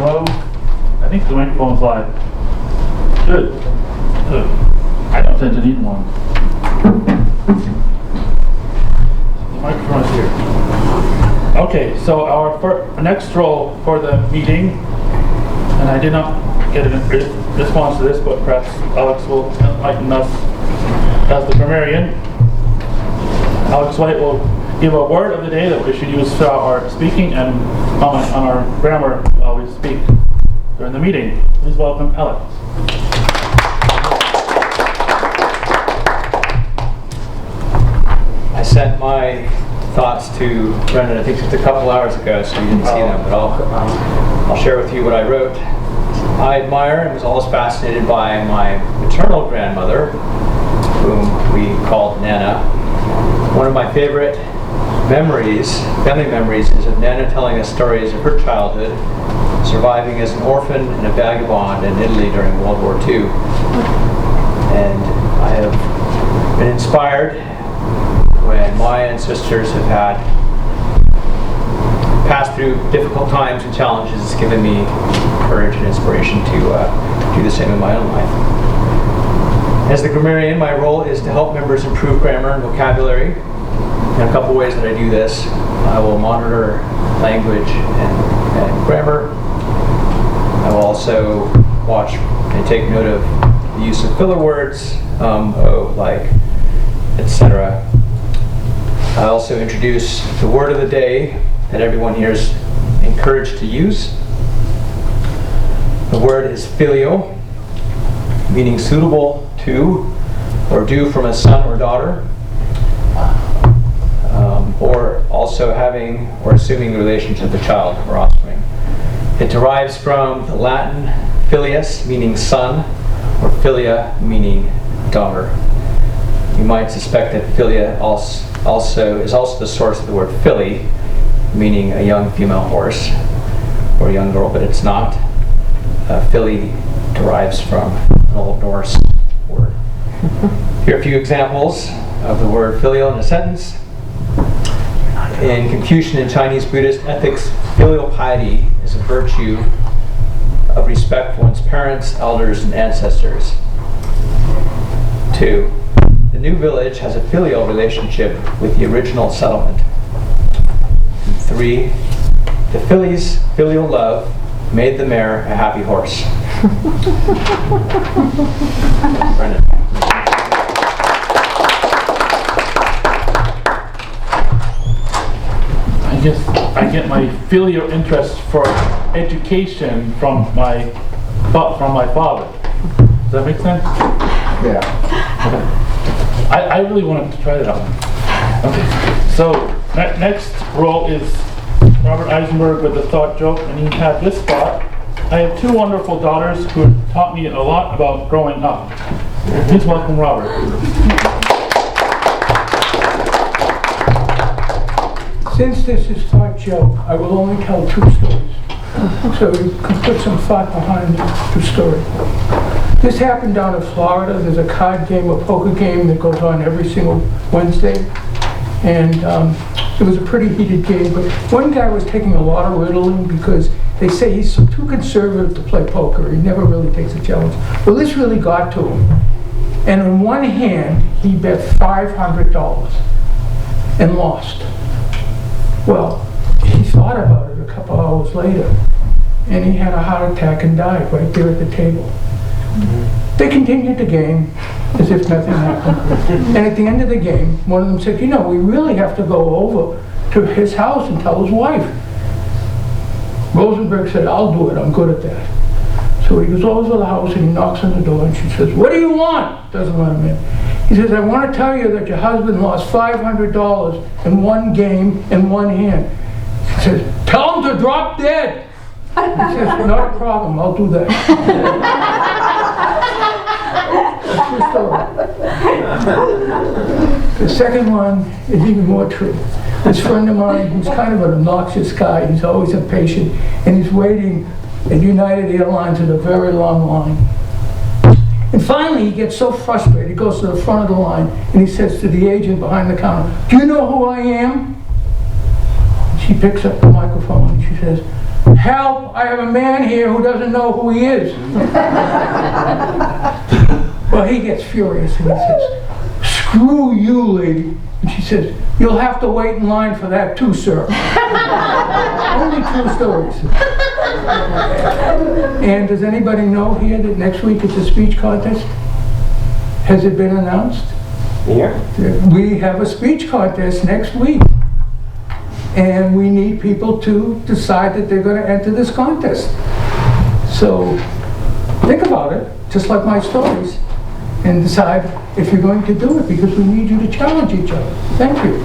Hello? I think the microphone's live. Good. Good. I don't tend to need one. The microphone is here. Okay, so our next role for the meeting, and I did not get a response to this, but perhaps Aleks will enlighten us as the grammarian. Aleks White will give a word of the day that we should use throughout our speaking and comment on our grammar while we speak during the meeting. Please welcome Aleks. I sent my thoughts to Brendan, I think just a couple hours ago, so you didn't see them, but I'll share with you what I wrote. I admire and was always fascinated by my maternal grandmother, whom we called Nana. One of my favorite family memories, is of Nana telling us stories of her childhood, surviving as an orphan and a vagabond in Italy during World War II. And I have been inspired when my ancestors have passed through difficult times and challenges. It's given me courage and inspiration to do the same in my own life. As the grammarian, my role is to help members improve grammar and vocabulary. In a couple ways that I do this, I will monitor language and grammar. I will also watch and take note of the use of filler words, like, etc. I also introduce the word of the day that everyone here is encouraged to use. The word is filio, meaning suitable to or due from a son or daughter, or also having or assuming the relationship of the child or offspring. It derives from the Latin filius, meaning son, or filia, meaning daughter. You might suspect that filia is also the source of the word filly, meaning a young female horse or a young girl, but it's not. Filly derives from an Old Norse word. Here are a few examples of the word filial in a sentence. In Confucian and Chinese Buddhist ethics, filial piety is a virtue of respect for one's parents, elders, and ancestors. 2. The new village has a filial relationship with the original settlement. 3. The filly's filial love made the mare a happy horse. Brendan. I get my filial interest for education from my father. Does that make sense? Yeah. I really wanted to try that out. Okay. So next role is Robert Eisenberg with the thought joke, and he had this thought: I have two wonderful daughters who have taught me a lot about growing up. Please welcome Robert. Since this is thought joke, I will only tell 2 stories. So you can put some thought behind the story. This happened down in Florida. There's a card game, a poker game that goes on every single Wednesday. And it was a pretty heated game, but one guy was taking a lot of riddling because they say he's too conservative to play poker. He never really takes a challenge. Well, this really got to him. And in one hand, he bet $500 and lost. Well, he thought about it a couple hours later, and he had a heart attack and died right there at the table. They continued the game as if nothing happened. And at the end of the game, one of them said, you know, we really have to go over to his house and tell his wife. Rosenberg said, I'll do it, I'm good at that. So he goes over to the house and he knocks on the door, and she says, what do you want? Doesn't let him in. He says, I want to tell you that your husband lost $500 in one game in one hand. She says, tell him to drop dead. He says, not a problem, I'll do that. The second one is even more true. This friend of mine, who's kind of an obnoxious guy, he's always impatient, and he's waiting at United Airlines in a very long line. And finally, he gets so frustrated, he goes to the front of the line, and he says to the agent behind the counter, do you know who I am? And she picks up the microphone and she says, Help, I have a man here who doesn't know who he is. Well, he gets furious and he says, screw you, lady. And she says, you'll have to wait in line for that too, sir. Only true stories. And does anybody know here that next week it's a speech contest? Has it been announced? Here? We have a speech contest next week. And we need people to decide that they're going to enter this contest. So think about it, just like my stories, and decide if you're going to do it, because we need you to challenge each other. Thank you.